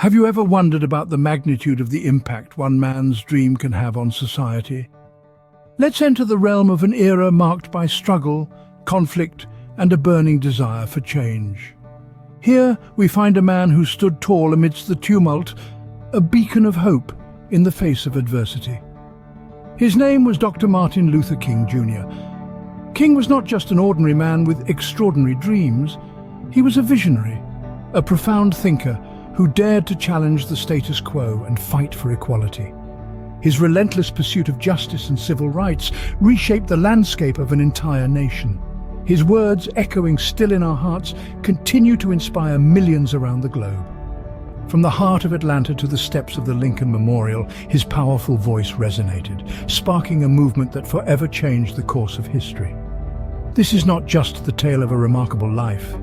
Have you ever wondered about the magnitude of the impact one man's dream can have on society? Let's enter the realm of an era marked by struggle, conflict, and a burning desire for change. Here we find a man who stood tall amidst the tumult, a beacon of hope in the face of adversity. His name was Dr. Martin Luther King Jr. King was not just an ordinary man with extraordinary dreams. He was a visionary, a profound thinker who dared to challenge the status quo and fight for equality. His relentless pursuit of justice and civil rights reshaped the landscape of an entire nation. His words, echoing still in our hearts, continue to inspire millions around the globe. From the heart of Atlanta to the steps of the Lincoln Memorial, his powerful voice resonated, sparking a movement that forever changed the course of history. This is not just the tale of a remarkable life.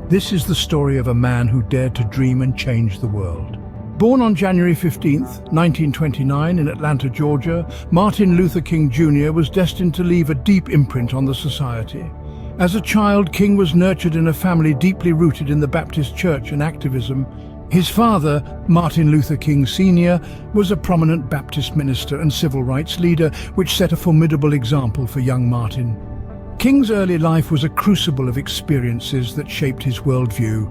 This is the story of a man who dared to dream and change the world. Born on January 15, 1929 in Atlanta, Georgia, Martin Luther King Jr. was destined to leave a deep imprint on the society. As a child, King was nurtured in a family deeply rooted in the Baptist church and activism. His father, Martin Luther King Sr., was a prominent Baptist minister and civil rights leader, which set a formidable example for young Martin. King's early life was a crucible of experiences that shaped his worldview.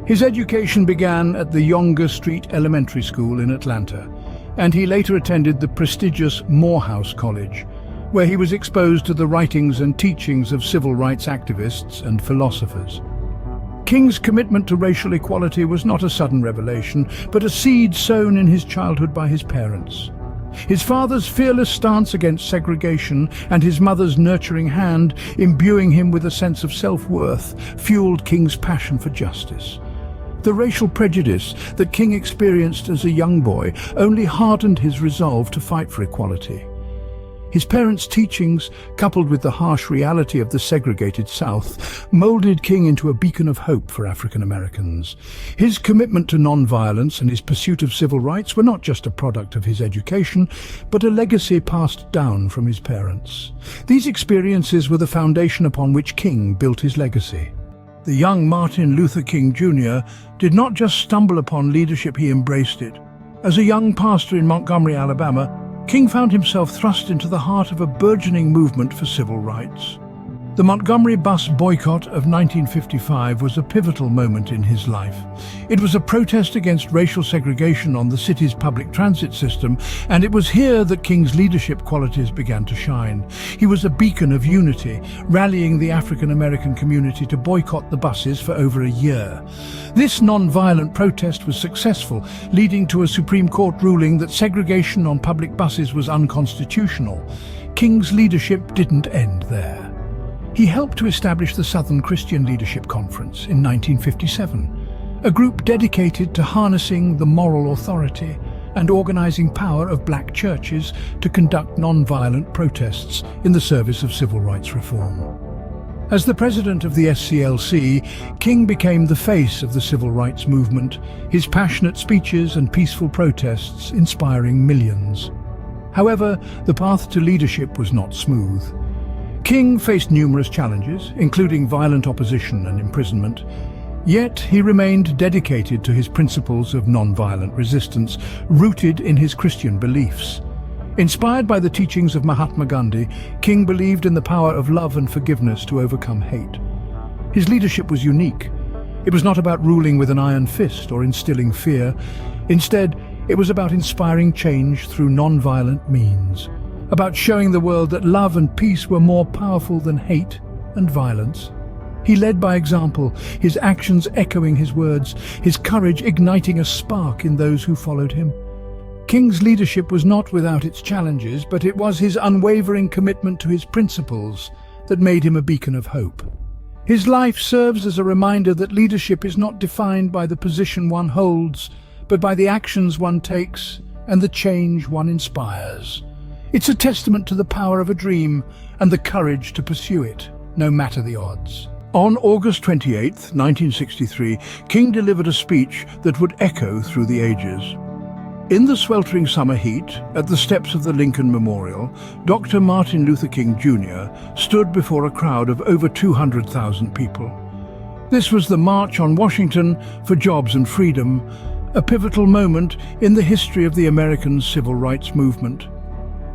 His education began at the Yonge Street Elementary School in Atlanta, and he later attended the prestigious Morehouse College, where he was exposed to the writings and teachings of civil rights activists and philosophers. King's commitment to racial equality was not a sudden revelation, but a seed sown in his childhood by his parents. His father's fearless stance against segregation and his mother's nurturing hand, imbuing him with a sense of self-worth, fueled King's passion for justice. The racial prejudice that King experienced as a young boy only hardened his resolve to fight for equality. His parents' teachings, coupled with the harsh reality of the segregated South, molded King into a beacon of hope for African Americans. His commitment to nonviolence and his pursuit of civil rights were not just a product of his education, but a legacy passed down from his parents. These experiences were the foundation upon which King built his legacy. The young Martin Luther King Jr. did not just stumble upon leadership, he embraced it. As a young pastor in Montgomery, Alabama, King found himself thrust into the heart of a burgeoning movement for civil rights. The Montgomery bus boycott of 1955 was a pivotal moment in his life. It was a protest against racial segregation on the city's public transit system, and it was here that King's leadership qualities began to shine. He was a beacon of unity, rallying the African American community to boycott the buses for over a year. This non-violent protest was successful, leading to a Supreme Court ruling that segregation on public buses was unconstitutional. King's leadership didn't end there. He helped to establish the Southern Christian Leadership Conference in 1957, a group dedicated to harnessing the moral authority and organizing power of black churches to conduct non-violent protests in the service of civil rights reform. As the president of the SCLC, King became the face of the civil rights movement, his passionate speeches and peaceful protests inspiring millions. However, the path to leadership was not smooth. King faced numerous challenges, including violent opposition and imprisonment. Yet he remained dedicated to his principles of non-violent resistance, rooted in his Christian beliefs. Inspired by the teachings of Mahatma Gandhi, King believed in the power of love and forgiveness to overcome hate. His leadership was unique. It was not about ruling with an iron fist or instilling fear. Instead, it was about inspiring change through non-violent means, about showing the world that love and peace were more powerful than hate and violence. He led by example, his actions echoing his words, his courage igniting a spark in those who followed him. King's leadership was not without its challenges, but it was his unwavering commitment to his principles that made him a beacon of hope. His life serves as a reminder that leadership is not defined by the position one holds, but by the actions one takes and the change one inspires. It's a testament to the power of a dream and the courage to pursue it, no matter the odds. On August 28, 1963, King delivered a speech that would echo through the ages. In the sweltering summer heat, at the steps of the Lincoln Memorial, Dr. Martin Luther King Jr. stood before a crowd of over 200,000 people. This was the March on Washington for Jobs and Freedom, a pivotal moment in the history of the American civil rights movement.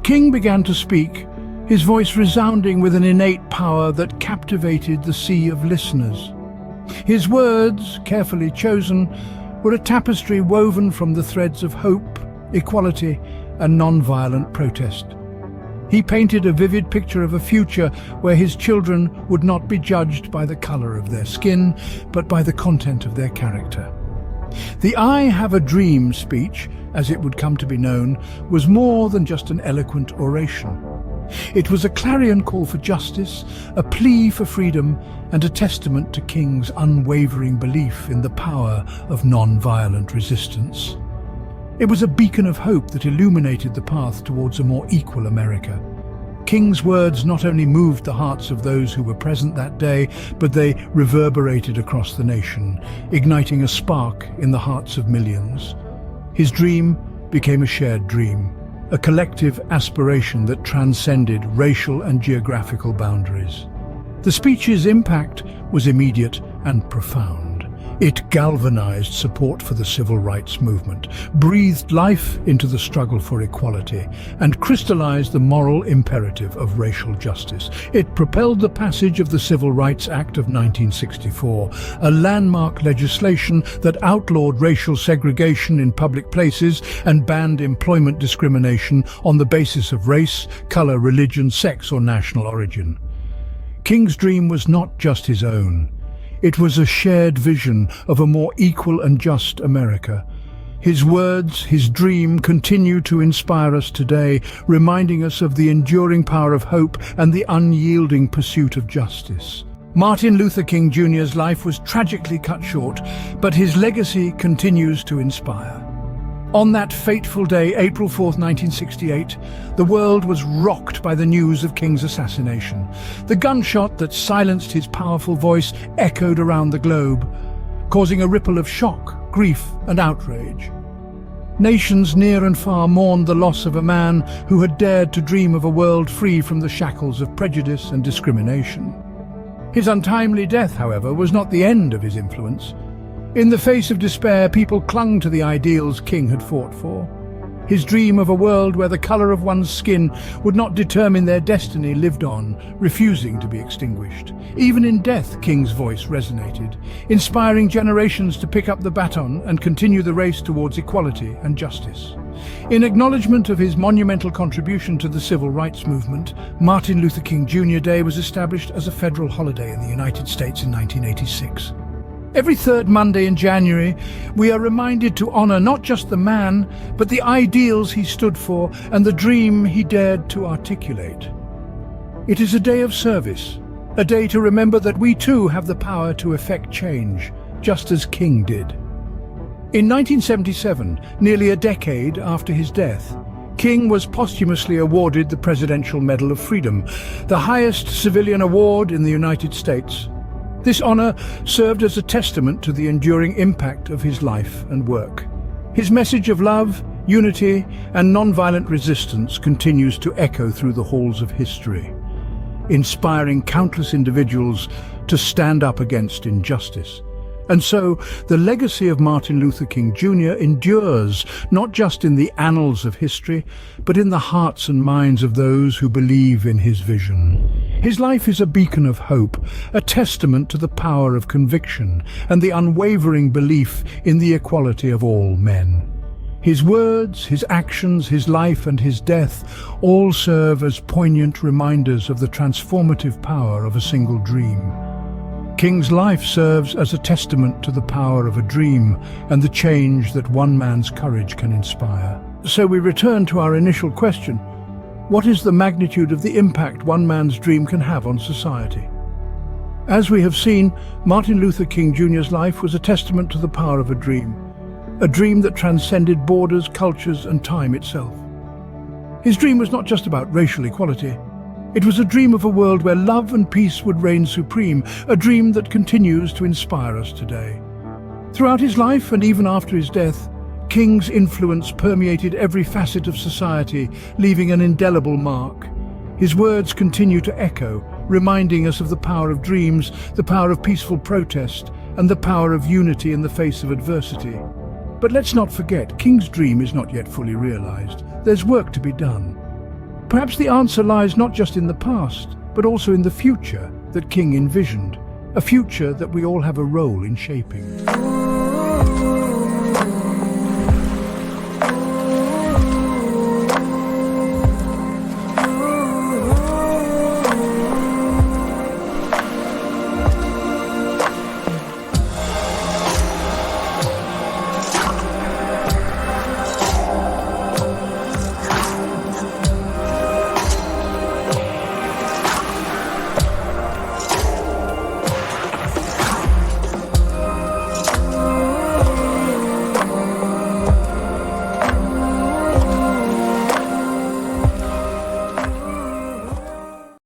King began to speak, his voice resounding with an innate power that captivated the sea of listeners. His words, carefully chosen, were a tapestry woven from the threads of hope, equality, and non-violent protest. He painted a vivid picture of a future where his children would not be judged by the color of their skin, but by the content of their character. The "I have a dream" speech, as it would come to be known, was more than just an eloquent oration. It was a clarion call for justice, a plea for freedom, and a testament to King's unwavering belief in the power of non-violent resistance. It was a beacon of hope that illuminated the path towards a more equal America. King's words not only moved the hearts of those who were present that day, but they reverberated across the nation, igniting a spark in the hearts of millions. His dream became a shared dream, a collective aspiration that transcended racial and geographical boundaries. The speech's impact was immediate and profound. It galvanized support for the civil rights movement, breathed life into the struggle for equality, and crystallized the moral imperative of racial justice. It propelled the passage of the Civil Rights Act of 1964, a landmark legislation that outlawed racial segregation in public places and banned employment discrimination on the basis of race, color, religion, sex, or national origin. King's dream was not just his own. It was a shared vision of a more equal and just America. His words, his dream, continue to inspire us today, reminding us of the enduring power of hope and the unyielding pursuit of justice. Martin Luther King Jr.'s life was tragically cut short, but his legacy continues to inspire. On that fateful day, April 4th, 1968, the world was rocked by the news of King's assassination. The gunshot that silenced his powerful voice echoed around the globe, causing a ripple of shock, grief, and outrage. Nations near and far mourned the loss of a man who had dared to dream of a world free from the shackles of prejudice and discrimination. His untimely death, however, was not the end of his influence. In the face of despair, people clung to the ideals King had fought for. His dream of a world where the color of one's skin would not determine their destiny lived on, refusing to be extinguished. Even in death, King's voice resonated, inspiring generations to pick up the baton and continue the race towards equality and justice. In acknowledgement of his monumental contribution to the civil rights movement, Martin Luther King Jr. Day was established as a federal holiday in the United States in 1986. Every third Monday in January, we are reminded to honor not just the man, but the ideals he stood for and the dream he dared to articulate. It is a day of service, a day to remember that we too have the power to effect change, just as King did. In 1977, nearly a decade after his death, King was posthumously awarded the Presidential Medal of Freedom, the highest civilian award in the United States. This honor served as a testament to the enduring impact of his life and work. His message of love, unity, and nonviolent resistance continues to echo through the halls of history, inspiring countless individuals to stand up against injustice. And so, the legacy of Martin Luther King Jr. endures, not just in the annals of history, but in the hearts and minds of those who believe in his vision. His life is a beacon of hope, a testament to the power of conviction and the unwavering belief in the equality of all men. His words, his actions, his life and his death all serve as poignant reminders of the transformative power of a single dream. King's life serves as a testament to the power of a dream and the change that one man's courage can inspire. So we return to our initial question: what is the magnitude of the impact one man's dream can have on society? As we have seen, Martin Luther King Jr.'s life was a testament to the power of a dream that transcended borders, cultures, and time itself. His dream was not just about racial equality. It was a dream of a world where love and peace would reign supreme, a dream that continues to inspire us today. Throughout his life and even after his death, King's influence permeated every facet of society, leaving an indelible mark. His words continue to echo, reminding us of the power of dreams, the power of peaceful protest, and the power of unity in the face of adversity. But let's not forget, King's dream is not yet fully realized. There's work to be done. Perhaps the answer lies not just in the past, but also in the future that King envisioned, a future that we all have a role in shaping.